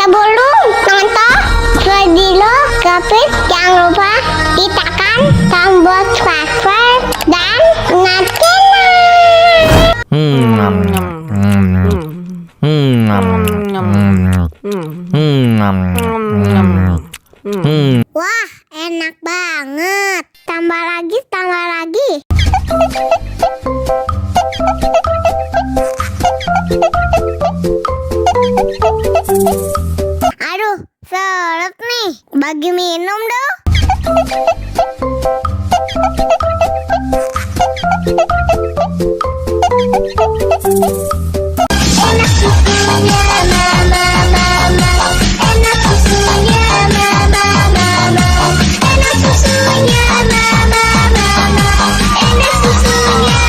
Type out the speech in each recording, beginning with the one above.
Sebelum nonton video Kepit, jangan lupa tekan tombol subscribe dan Wah, enak banget. Tambah lagi, tambah lagi. Aduh, seret nih. Bagi minum dong. Enak susunya mama, enak susunya mama, enak susunya mama, enak susunya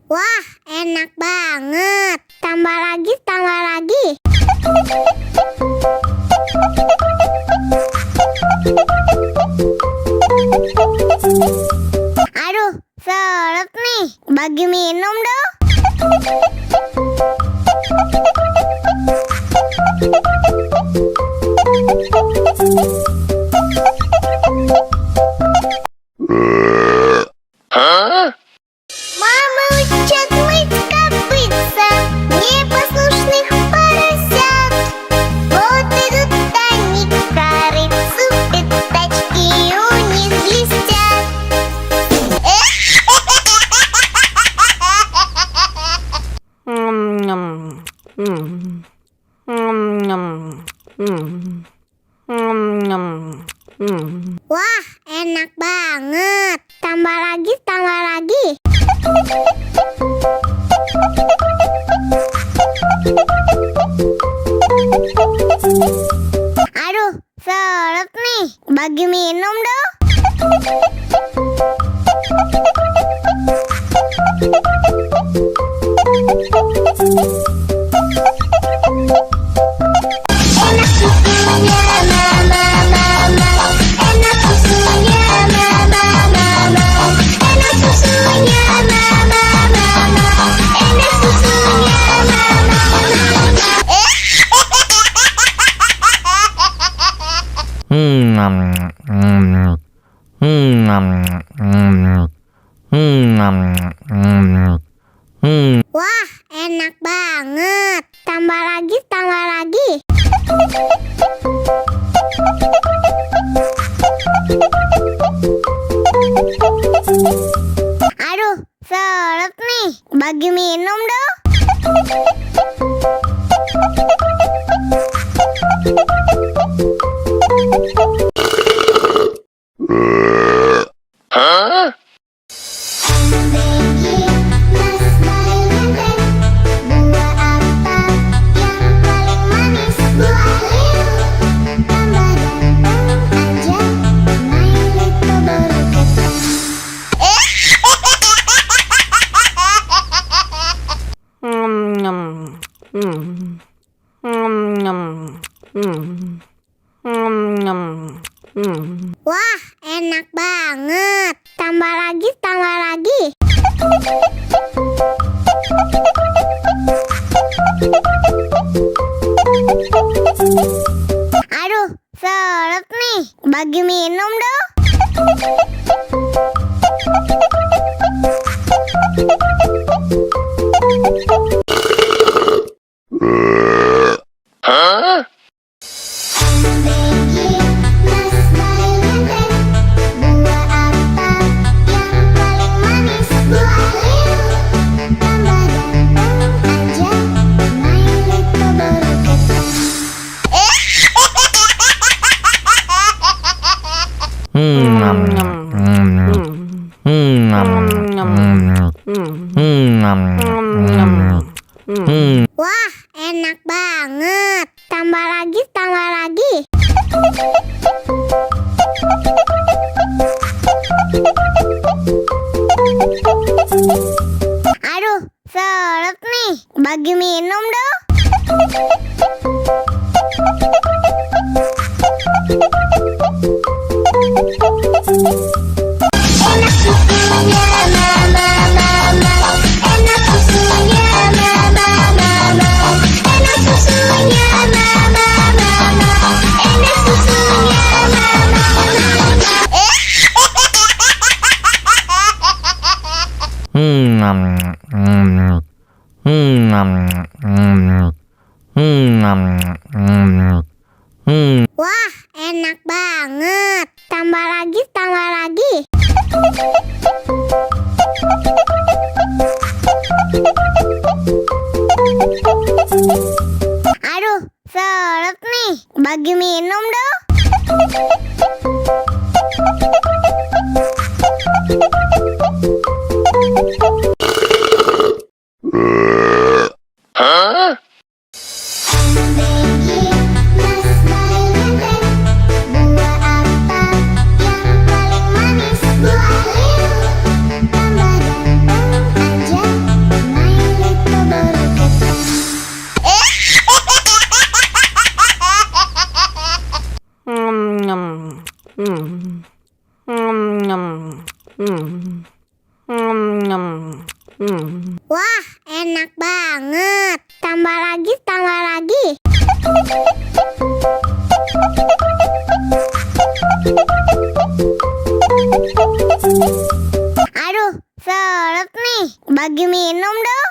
Wah, enak banget. Tambah lagi, tambah lagi. Aduh, seret nih. Bagi minum dong. Мама учат мыть копытца, непослушных поросят. Вот идут они к корыцу, пятачки у них блестят. Wah, enak banget. Tambah lagi, tambah lagi. Aduh, seret nih. Bagi minum dong. Enak susunya mama, enak susunya mama, enak susunya mama, enak susunya Wah, enak banget. Tambah lagi, tambah lagi. Aduh, seret nih. Bagi minum dong. Wah, enak banget. Tambah lagi, tambah lagi. Aduh, seret nih. Bagi minum dong. Wah, enak banget. Tambah lagi, tambah lagi. Aduh, seret nih. Bagi minum dong. Wah, enak banget. Tambah lagi, tambah lagi. Aduh, seret nih. Bagi minum dong. Wah, enak banget. Tambah lagi, tambah lagi. Aduh, seret nih. Bagi minum dong.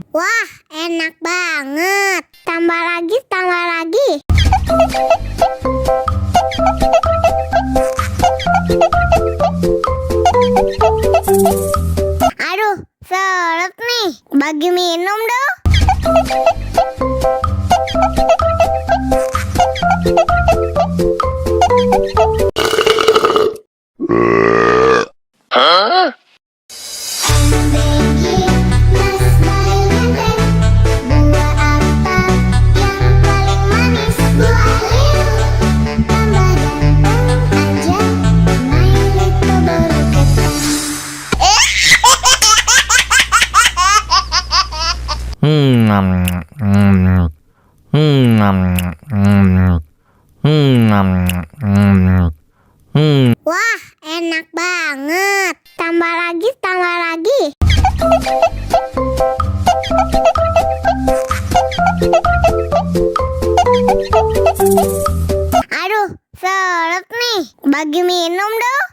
Wah, enak banget. Tambah lagi, tambah lagi. Aduh, seret nih. Bagi minum dong. Wah, enak banget. Tambah lagi, tambah lagi. Aduh, seret nih. Bagi minum dong.